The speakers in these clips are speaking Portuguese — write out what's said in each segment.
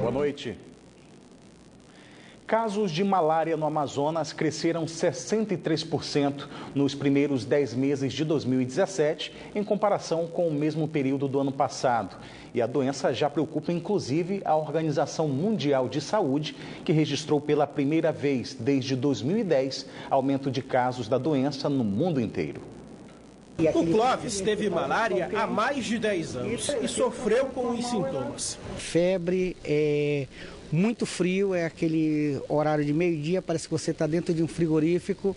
Boa noite. Casos de malária no Amazonas cresceram 63% nos primeiros 10 meses de 2017, em comparação com o mesmo período do ano passado. E a doença já preocupa, inclusive, a Organização Mundial de Saúde, que registrou pela primeira vez desde 2010 aumento de casos da doença no mundo inteiro. O Clóvis teve malária há mais de 10 anos e sofreu com os sintomas. Febre, muito frio, é aquele horário de meio-dia, parece que você está dentro de um frigorífico,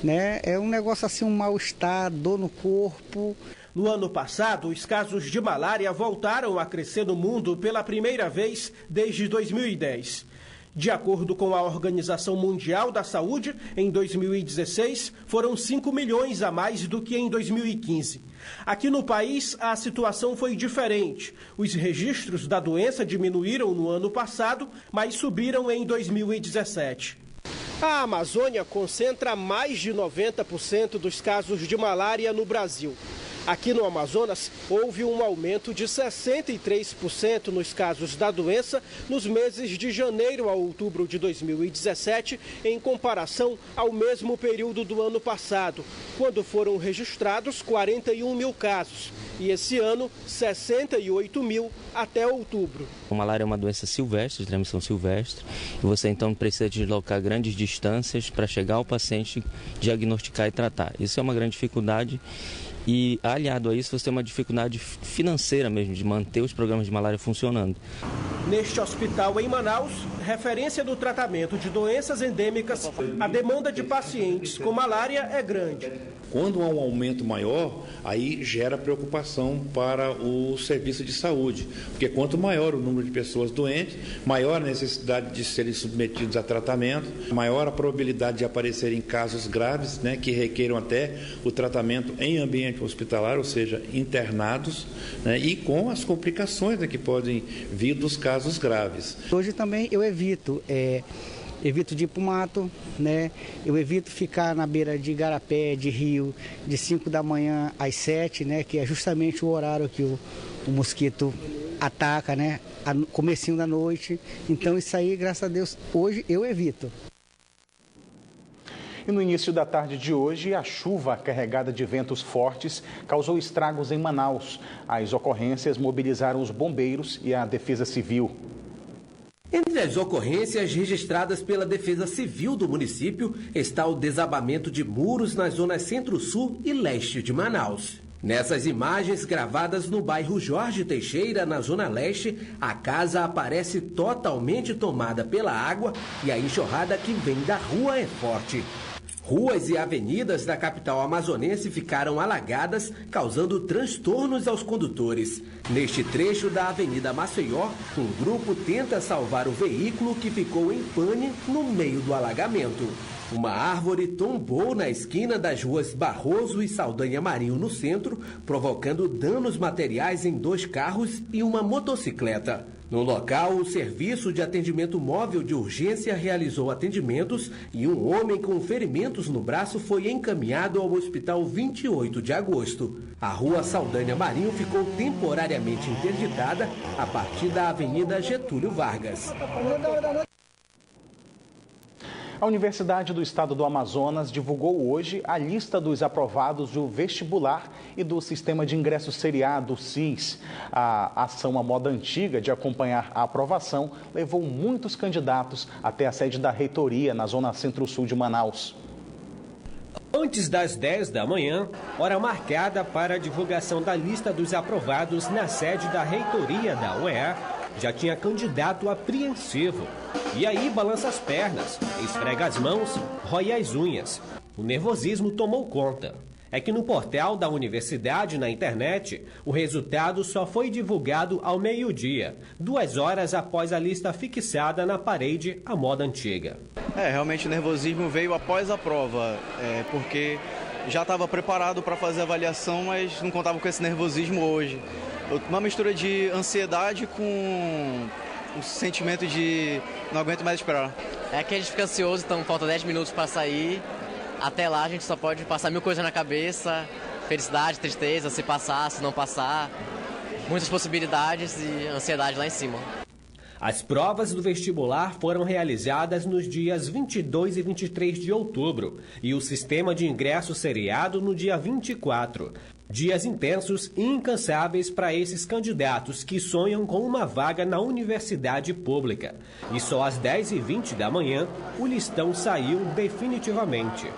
né? É um negócio assim, um mal-estar, dor no corpo. No ano passado, os casos de malária voltaram a crescer no mundo pela primeira vez desde 2010. De acordo com a Organização Mundial da Saúde, em 2016 foram 5 milhões a mais do que em 2015. Aqui no país, a situação foi diferente. Os registros da doença diminuíram no ano passado, mas subiram em 2017. A Amazônia concentra mais de 90% dos casos de malária no Brasil. Aqui no Amazonas, houve um aumento de 63% nos casos da doença nos meses de janeiro a outubro de 2017, em comparação ao mesmo período do ano passado, quando foram registrados 41 mil casos. E esse ano, 68 mil até outubro. A malária é uma doença silvestre, de transmissão silvestre, e você então precisa deslocar grandes distâncias para chegar ao paciente, diagnosticar e tratar. Isso é uma grande dificuldade. E, aliado a isso, você tem uma dificuldade financeira mesmo, de manter os programas de malária funcionando. Neste hospital em Manaus, referência do tratamento de doenças endêmicas, a demanda de pacientes com malária é grande. Quando há um aumento maior, aí gera preocupação para o serviço de saúde, porque quanto maior o número de pessoas doentes, maior a necessidade de serem submetidos a tratamento, maior a probabilidade de aparecerem casos graves, né, que requeram até o tratamento em ambiente hospitalar, ou seja, internados, né, e com as complicações, né, que podem vir dos casos graves. Hoje também eu evito de ir para o mato, né? Eu evito ficar na beira de igarapé, de rio, de 5 da manhã às 7, né? Que é justamente o horário que o mosquito ataca, né? Comecinho da noite. Então isso aí, graças a Deus, hoje eu evito. E no início da tarde de hoje, a chuva carregada de ventos fortes causou estragos em Manaus. As ocorrências mobilizaram os bombeiros e a Defesa Civil. Entre as ocorrências registradas pela Defesa Civil do município está o desabamento de muros nas zonas centro-sul e leste de Manaus. Nessas imagens gravadas no bairro Jorge Teixeira, na zona leste, a casa aparece totalmente tomada pela água e a enxurrada que vem da rua é forte. Ruas e avenidas da capital amazonense ficaram alagadas, causando transtornos aos condutores. Neste trecho da Avenida Maceió, um grupo tenta salvar o veículo que ficou em pane no meio do alagamento. Uma árvore tombou na esquina das ruas Barroso e Saldanha Marinho, no centro, provocando danos materiais em 2 carros e uma motocicleta. No local, o Serviço de Atendimento Móvel de Urgência realizou atendimentos e um homem com ferimentos no braço foi encaminhado ao Hospital 28 de Agosto. A rua Saldanha Marinho ficou temporariamente interditada a partir da Avenida Getúlio Vargas. A Universidade do Estado do Amazonas divulgou hoje a lista dos aprovados do vestibular e do Sistema de Ingresso Seriado, SIS. A ação à moda antiga de acompanhar a aprovação levou muitos candidatos até a sede da reitoria, na zona centro-sul de Manaus. Antes das 10 da manhã, hora marcada para a divulgação da lista dos aprovados na sede da reitoria da UEA, já tinha candidato apreensivo. E aí balança as pernas, esfrega as mãos, rói as unhas. O nervosismo tomou conta. É que no portal da universidade na internet, o resultado só foi divulgado ao meio-dia, 2 horas após a lista fixada na parede à moda antiga. Realmente o nervosismo veio após a prova, porque já estava preparado para fazer a avaliação, mas não contava com esse nervosismo hoje. Uma mistura de ansiedade com um sentimento de não aguento mais esperar. É que a gente fica ansioso, então falta 10 minutos para sair. Até lá a gente só pode passar 1000 coisas na cabeça, felicidade, tristeza, se passar, se não passar, muitas possibilidades e ansiedade lá em cima. As provas do vestibular foram realizadas nos dias 22 e 23 de outubro e o sistema de ingresso seriado no dia 24. Dias intensos e incansáveis para esses candidatos que sonham com uma vaga na universidade pública. E só às 10h20 da manhã, o listão saiu definitivamente.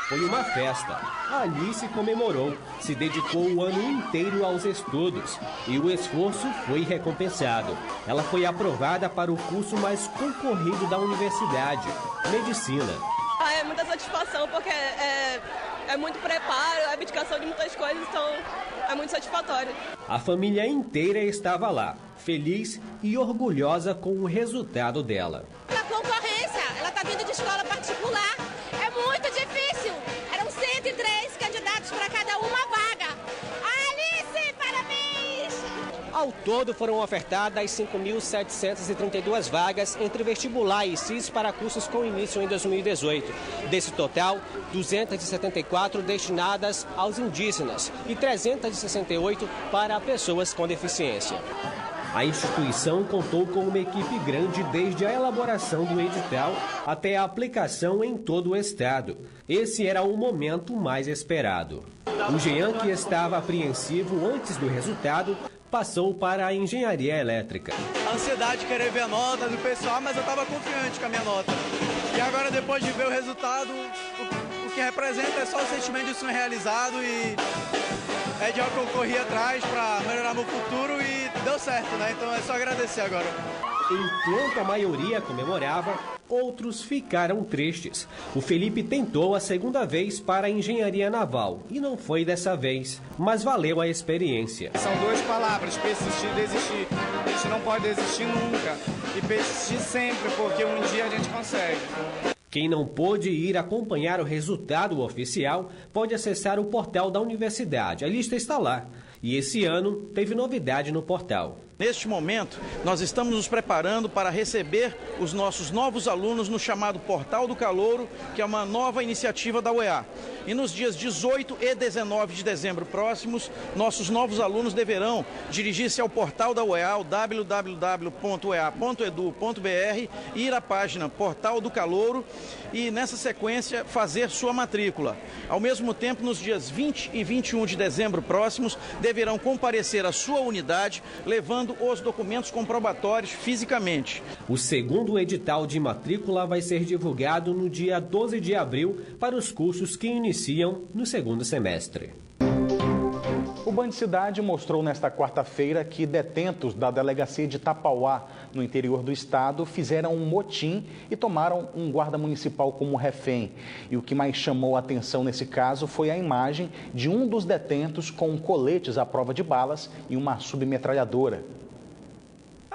Foi uma festa. A Alice comemorou, se dedicou o ano inteiro aos estudos e o esforço foi recompensado. Ela foi aprovada para o curso mais concorrido da universidade, Medicina. É muita satisfação porque é muito preparo, é abdicação de muitas coisas, então é muito satisfatório. A família inteira estava lá, feliz e orgulhosa com o resultado dela. A concorrência, ela está vindo de escola particular, é muito difícil. Eram 103 candidatos para cada uma vaga. Alice, parabéns! Ao todo foram ofertadas 5.732 vagas entre vestibular e CIS para cursos com início em 2018. Desse total, 274 destinadas aos indígenas e 368 para pessoas com deficiência. A instituição contou com uma equipe grande desde a elaboração do edital até a aplicação em todo o estado. Esse era o momento mais esperado. O Jean, que estava apreensivo antes do resultado, passou para a engenharia elétrica. A ansiedade de querer ver a nota do pessoal, mas eu estava confiante com a minha nota. E agora, depois de ver o resultado, o que representa é só o sentimento de sonho realizado e é de algo que eu corri atrás para melhorar meu futuro e deu certo, né? Então é só agradecer agora. Enquanto a maioria comemorava, outros ficaram tristes. O Felipe tentou a segunda vez para a engenharia naval e não foi dessa vez, mas valeu a experiência. São duas palavras, persistir e desistir. A gente não pode desistir nunca e persistir sempre, porque um dia a gente consegue. Quem não pôde ir acompanhar o resultado oficial pode acessar o portal da universidade. A lista está lá. E esse ano teve novidade no portal. Neste momento, nós estamos nos preparando para receber os nossos novos alunos no chamado Portal do Calouro, que é uma nova iniciativa da UEA. E nos dias 18 e 19 de dezembro próximos, nossos novos alunos deverão dirigir-se ao portal da UEA, o www.uea.edu.br, ir à página Portal do Calouro e, nessa sequência, fazer sua matrícula. Ao mesmo tempo, nos dias 20 e 21 de dezembro próximos, deverão comparecer à sua unidade, levando os documentos comprobatórios fisicamente. O segundo edital de matrícula vai ser divulgado no dia 12 de abril para os cursos que iniciam no segundo semestre. O Band Cidade mostrou nesta quarta-feira que detentos da delegacia de Tapauá, no interior do estado, fizeram um motim e tomaram um guarda municipal como refém. E o que mais chamou a atenção nesse caso foi a imagem de um dos detentos com coletes à prova de balas e uma submetralhadora.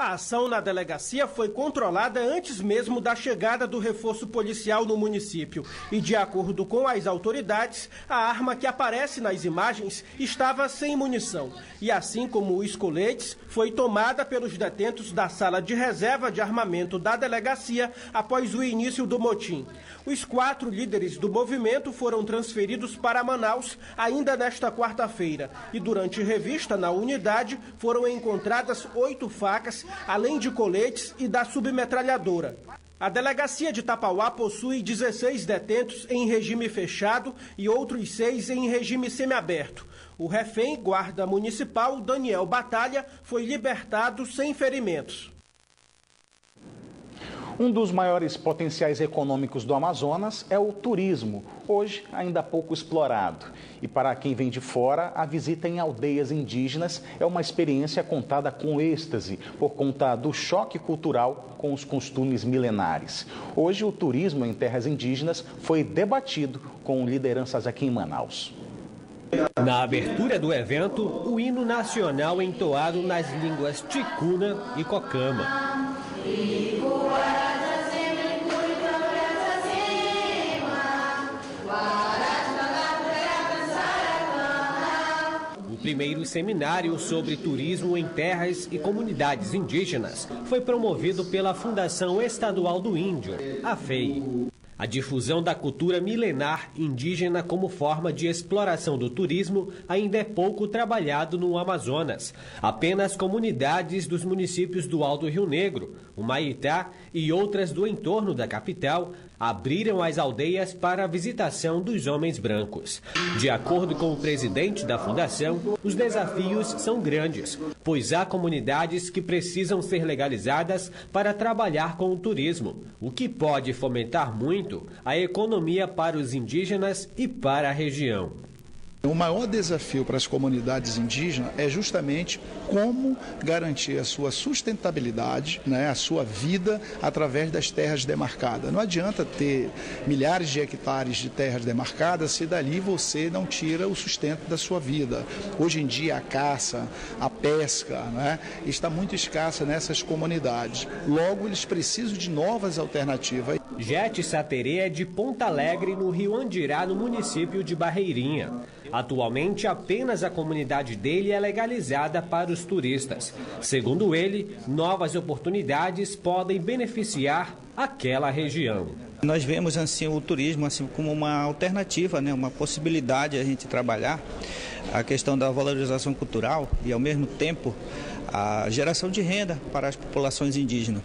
A ação na delegacia foi controlada antes mesmo da chegada do reforço policial no município. E, de acordo com as autoridades, a arma que aparece nas imagens estava sem munição. E, assim como os coletes, foi tomada pelos detentos da sala de reserva de armamento da delegacia após o início do motim. Os 4 líderes do movimento foram transferidos para Manaus ainda nesta quarta-feira. E, durante revista na unidade, foram encontradas 8 facas, além de coletes e da submetralhadora. A delegacia de Tapauá possui 16 detentos em regime fechado e outros 6 em regime semiaberto. O refém, guarda municipal Daniel Batalha, foi libertado sem ferimentos. Um dos maiores potenciais econômicos do Amazonas é o turismo, hoje ainda pouco explorado. E para quem vem de fora, a visita em aldeias indígenas é uma experiência contada com êxtase, por conta do choque cultural com os costumes milenares. Hoje, o turismo em terras indígenas foi debatido com lideranças aqui em Manaus. Na abertura do evento, o hino nacional entoado nas línguas ticuna e cocama. O primeiro seminário sobre turismo em terras e comunidades indígenas foi promovido pela Fundação Estadual do Índio, a FEI. A difusão da cultura milenar indígena como forma de exploração do turismo ainda é pouco trabalhado no Amazonas. Apenas comunidades dos municípios do Alto Rio Negro, Humaitá e outras do entorno da capital abriram as aldeias para a visitação dos homens brancos. De acordo com o presidente da fundação, os desafios são grandes, pois há comunidades que precisam ser legalizadas para trabalhar com o turismo, o que pode fomentar muito a economia para os indígenas e para a região. O maior desafio para as comunidades indígenas é justamente como garantir a sua sustentabilidade, a sua vida através das terras demarcadas. Não adianta ter milhares de hectares de terras demarcadas se dali você não tira o sustento da sua vida. Hoje em dia a caça, a pesca, está muito escassa nessas comunidades. Logo, eles precisam de novas alternativas. Jete Saterê é de Ponta Alegre, no Rio Andirá, no município de Barreirinha. Atualmente, apenas a comunidade dele é legalizada para os turistas. Segundo ele, novas oportunidades podem beneficiar aquela região. Nós vemos assim, o turismo assim, como uma alternativa, uma possibilidade de a gente trabalhar a questão da valorização cultural e, ao mesmo tempo, a geração de renda para as populações indígenas.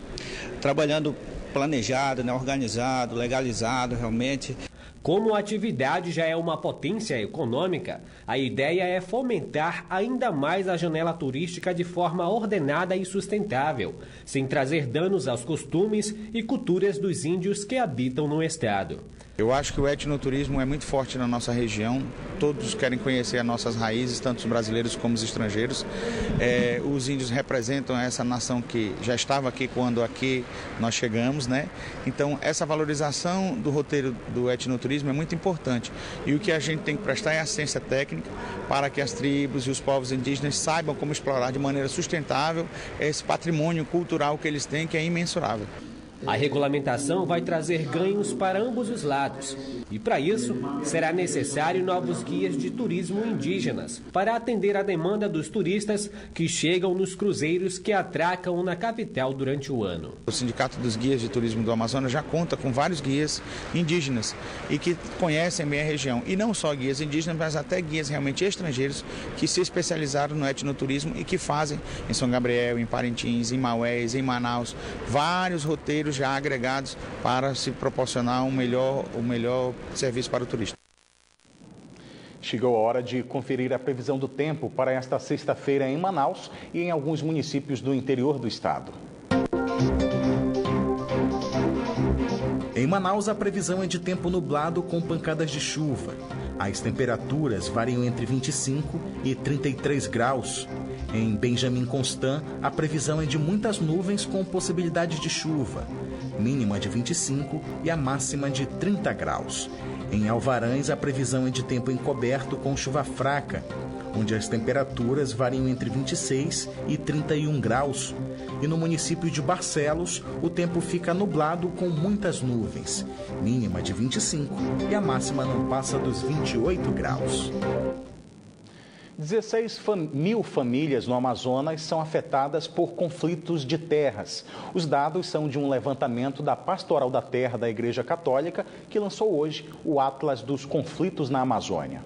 Trabalhando planejado, organizado, legalizado realmente. Como a atividade já é uma potência econômica, a ideia é fomentar ainda mais a janela turística de forma ordenada e sustentável, sem trazer danos aos costumes e culturas dos índios que habitam no estado. Eu acho que o etnoturismo é muito forte na nossa região. Todos querem conhecer as nossas raízes, tanto os brasileiros como os estrangeiros. Os índios representam essa nação que já estava aqui quando aqui nós chegamos, Então, essa valorização do roteiro do etnoturismo é muito importante. E o que a gente tem que prestar é assistência técnica para que as tribos e os povos indígenas saibam como explorar de maneira sustentável esse patrimônio cultural que eles têm, que é imensurável. A regulamentação vai trazer ganhos para ambos os lados. E para isso, será necessário novos guias de turismo indígenas para atender a demanda dos turistas que chegam nos cruzeiros que atracam na capital durante o ano. O Sindicato dos Guias de Turismo do Amazonas já conta com vários guias indígenas e que conhecem bem a região. E não só guias indígenas, mas até guias realmente estrangeiros que se especializaram no etnoturismo e que fazem em São Gabriel, em Parintins, em Maués, em Manaus, vários roteiros já agregados para se proporcionar o melhor serviço para o turista. Chegou a hora de conferir a previsão do tempo para esta sexta-feira em Manaus e em alguns municípios do interior do estado. Em Manaus, a previsão é de tempo nublado com pancadas de chuva. As temperaturas variam entre 25 e 33 graus. Em Benjamin Constant, a previsão é de muitas nuvens com possibilidade de chuva. Mínima de 25 e a máxima de 30 graus. Em Alvarães, a previsão é de tempo encoberto com chuva fraca, onde as temperaturas variam entre 26 e 31 graus. E no município de Barcelos, o tempo fica nublado com muitas nuvens. Mínima de 25 e a máxima não passa dos 28 graus. 16 mil famílias no Amazonas são afetadas por conflitos de terras. Os dados são de um levantamento da Pastoral da Terra da Igreja Católica, que lançou hoje o Atlas dos Conflitos na Amazônia.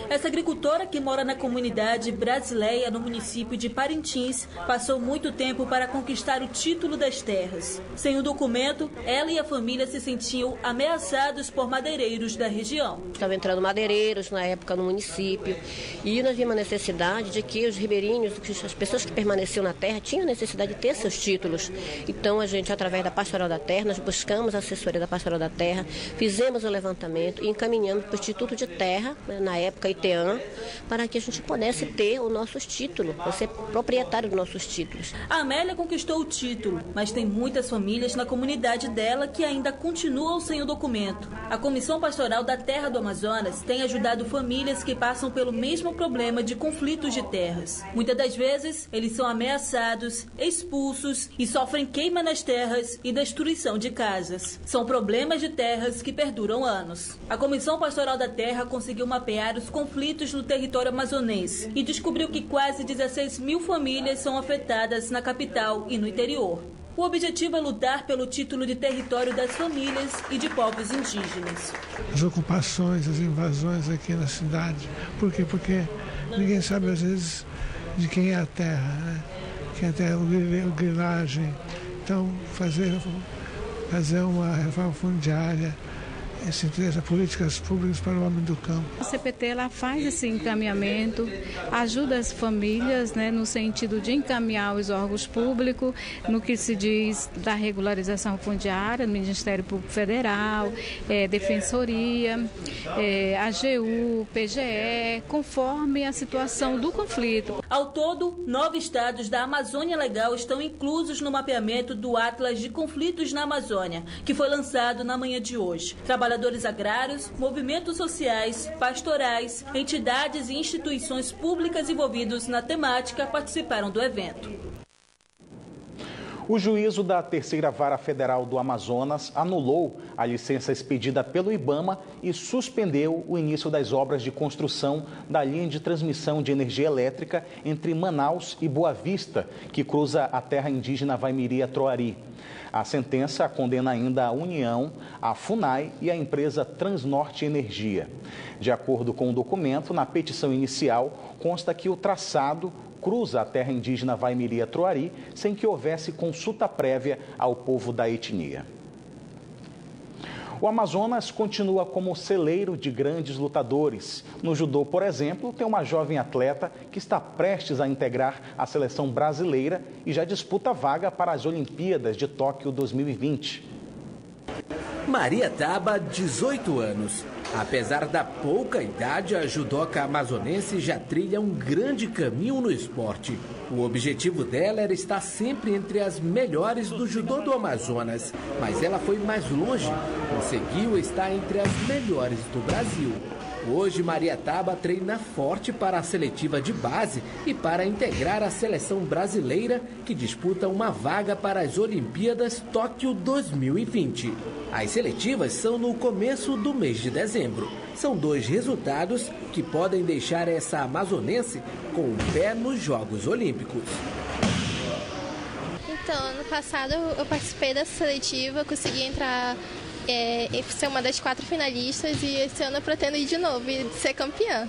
Essa agricultora, que mora na comunidade Brasileia, no município de Parintins, passou muito tempo para conquistar o título das terras. Sem o documento, ela e a família se sentiam ameaçados por madeireiros da região. Estavam entrando madeireiros na época no município e nós vimos a necessidade de que os ribeirinhos, as pessoas que permaneciam na terra, tinham necessidade de ter seus títulos. Então a gente, através da Pastoral da Terra, nós buscamos a assessoria da Pastoral da Terra, fizemos o levantamento e encaminhamos para o Instituto de Terra, na época ITEAM, para que a gente pudesse ter os nossos títulos, ser proprietário dos nossos títulos. A Amélia conquistou o título, mas tem muitas famílias na comunidade dela que ainda continuam sem o documento. A Comissão Pastoral da Terra do Amazonas tem ajudado famílias que passam pelo mesmo problema de conflitos de terras. Muitas das vezes, eles são ameaçados, expulsos e sofrem queima nas terras e destruição de casas. São problemas de terras que perduram anos. A Comissão Pastoral da Terra conseguiu mapear os conflitos no território amazonense e descobriu que quase 16 mil famílias são afetadas na capital e no interior. O objetivo é lutar pelo título de território das famílias e de povos indígenas. As ocupações, as invasões aqui na cidade. Por quê? Porque ninguém sabe, às vezes, de quem é a terra, né? Quem é a terra, o grilagem. Então, fazer uma reforma fundiária, políticas públicas para o homem do campo. A CPT ela faz esse encaminhamento, ajuda as famílias, né, no sentido de encaminhar os órgãos públicos, no que se diz da regularização fundiária, no Ministério Público Federal, Defensoria, AGU, PGE, conforme a situação do conflito. Ao todo, 9 estados da Amazônia Legal estão inclusos no mapeamento do Atlas de Conflitos na Amazônia, que foi lançado na manhã de hoje. Trabalhadores agrários, movimentos sociais, pastorais, entidades e instituições públicas envolvidos na temática participaram do evento. O juízo da Terceira Vara Federal do Amazonas anulou a licença expedida pelo IBAMA e suspendeu o início das obras de construção da linha de transmissão de energia elétrica entre Manaus e Boa Vista, que cruza a terra indígena Vaimiria-Troari. A sentença condena ainda a União, a FUNAI e a empresa Transnorte Energia. De acordo com o documento, na petição inicial, consta que o traçado cruza a terra indígena Vaimiria-Troari sem que houvesse consulta prévia ao povo da etnia. O Amazonas continua como celeiro de grandes lutadores. No judô, por exemplo, tem uma jovem atleta que está prestes a integrar a seleção brasileira e já disputa vaga para as Olimpíadas de Tóquio 2020. Maria Taba, 18 anos. Apesar da pouca idade, a judoca amazonense já trilha um grande caminho no esporte. O objetivo dela era estar sempre entre as melhores do judô do Amazonas, mas ela foi mais longe, conseguiu estar entre as melhores do Brasil. Hoje, Maria Taba treina forte para a seletiva de base e para integrar a seleção brasileira que disputa uma vaga para as Olimpíadas Tóquio 2020. As seletivas são no começo do mês de dezembro. São 2 resultados que podem deixar essa amazonense com o pé nos Jogos Olímpicos. Então, ano passado eu participei dessa seletiva, consegui entrar, ser uma das 4 finalistas e esse ano eu pretendo ir de novo e ser campeã.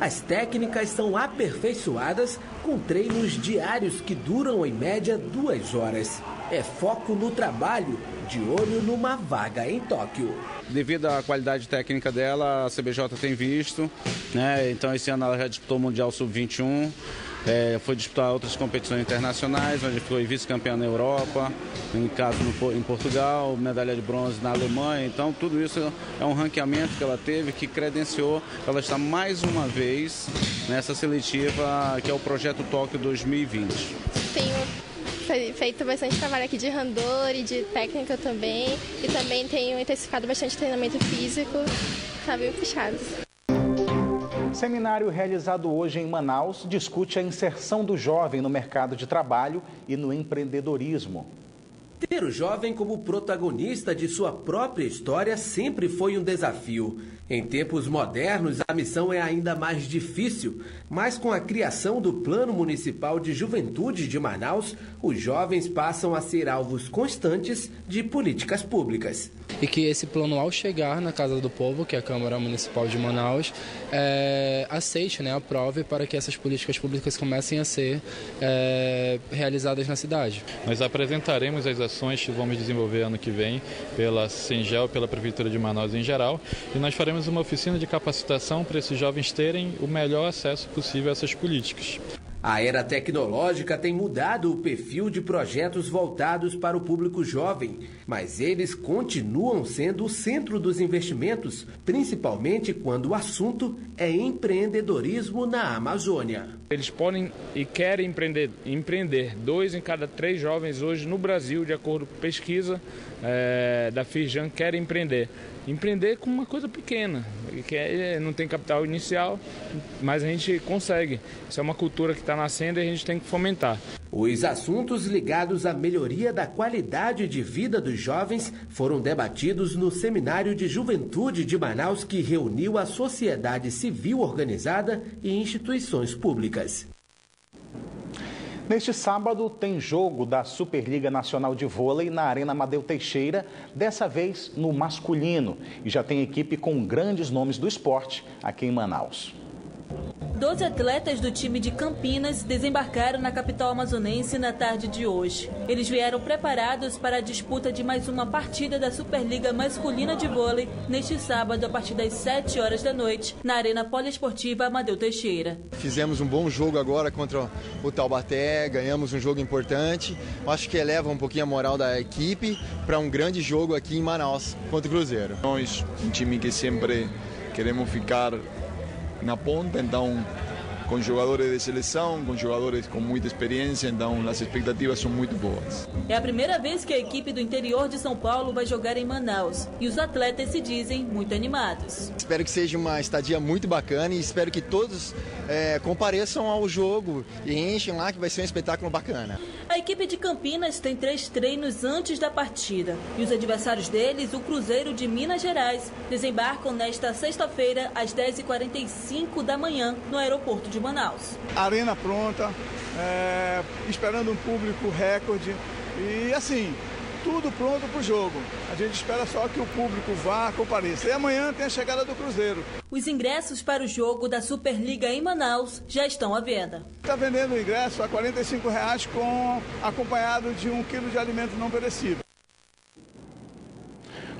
As técnicas são aperfeiçoadas com treinos diários que duram em média 2 horas. É foco no trabalho, de olho numa vaga em Tóquio. Devido à qualidade técnica dela, a CBJ tem visto, né? Então esse ano ela já disputou o Mundial Sub-21, foi disputar outras competições internacionais, onde foi vice-campeã na Europa, em caso em Portugal, medalha de bronze na Alemanha. Então tudo isso é um ranqueamento que ela teve, que credenciou ela está mais uma vez nessa seletiva que é o Projeto Tóquio 2020. Tenho feito bastante trabalho aqui de randori, de técnica também, e também tenho intensificado bastante treinamento físico, tá bem puxado. Seminário realizado hoje em Manaus discute a inserção do jovem no mercado de trabalho e no empreendedorismo. Ter o jovem como protagonista de sua própria história sempre foi um desafio. Em tempos modernos, a missão é ainda mais difícil, mas com a criação do Plano Municipal de Juventude de Manaus, os jovens passam a ser alvos constantes de políticas públicas. E que esse plano, ao chegar na Casa do Povo, que é a Câmara Municipal de Manaus, aceite, aprove para que essas políticas públicas comecem a ser realizadas na cidade. Nós apresentaremos as ações que vamos desenvolver ano que vem pela Sengel, pela Prefeitura de Manaus em geral, e nós faremos uma oficina de capacitação para esses jovens terem o melhor acesso possível a essas políticas. A era tecnológica tem mudado o perfil de projetos voltados para o público jovem, mas eles continuam sendo o centro dos investimentos, principalmente quando o assunto é empreendedorismo na Amazônia. Eles podem e querem empreender. 2 em cada 3 jovens hoje no Brasil, de acordo com pesquisa da Firjan, querem empreender. Empreender com uma coisa pequena, que não tem capital inicial, mas a gente consegue. Isso é uma cultura que está nascendo e a gente tem que fomentar. Os assuntos ligados à melhoria da qualidade de vida dos jovens foram debatidos no Seminário de Juventude de Manaus, que reuniu a sociedade civil organizada e instituições públicas. Neste sábado tem jogo da Superliga Nacional de Vôlei na Arena Amadeu Teixeira, dessa vez no masculino. E já tem equipe com grandes nomes do esporte aqui em Manaus. 12 atletas do time de Campinas desembarcaram na capital amazonense na tarde de hoje. Eles vieram preparados para a disputa de mais uma partida da Superliga Masculina de Vôlei neste sábado a partir das 7 horas da noite na Arena Poliesportiva Amadeu Teixeira. Fizemos um bom jogo agora contra o Taubaté, ganhamos um jogo importante. Acho que eleva um pouquinho a moral da equipe para um grande jogo aqui em Manaus contra o Cruzeiro. Nós, um time que sempre queremos ficar na ponta, então com jogadores de seleção, com jogadores com muita experiência, então as expectativas são muito boas. É a primeira vez que a equipe do interior de São Paulo vai jogar em Manaus e os atletas se dizem muito animados. Espero que seja uma estadia muito bacana e espero que todos compareçam ao jogo e enchem lá, que vai ser um espetáculo bacana. A equipe de Campinas tem 3 treinos antes da partida e os adversários deles, o Cruzeiro de Minas Gerais, desembarcam nesta sexta-feira às 10h45 da manhã no aeroporto de Manaus. Arena pronta, esperando um público recorde e assim, tudo pronto para o jogo. A gente espera só que o público vá, compareça. E amanhã tem a chegada do Cruzeiro. Os ingressos para o jogo da Superliga em Manaus já estão à venda. Está vendendo o ingresso a R$ 45 acompanhado de 1 quilo de alimento não perecível.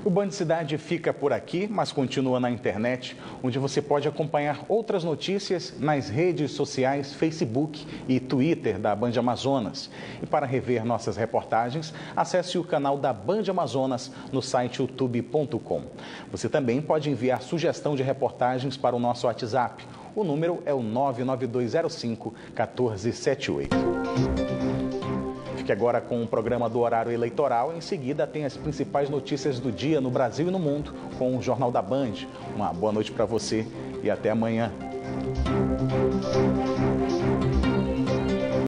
O Band Cidade fica por aqui, mas continua na internet, onde você pode acompanhar outras notícias nas redes sociais, Facebook e Twitter da Band Amazonas. E para rever nossas reportagens, acesse o canal da Band Amazonas no site youtube.com. Você também pode enviar sugestão de reportagens para o nosso WhatsApp. O número é o 99205-1478. Fique agora com o programa do horário eleitoral. Em seguida, tem as principais notícias do dia no Brasil e no mundo com o Jornal da Band. Uma boa noite para você e até amanhã.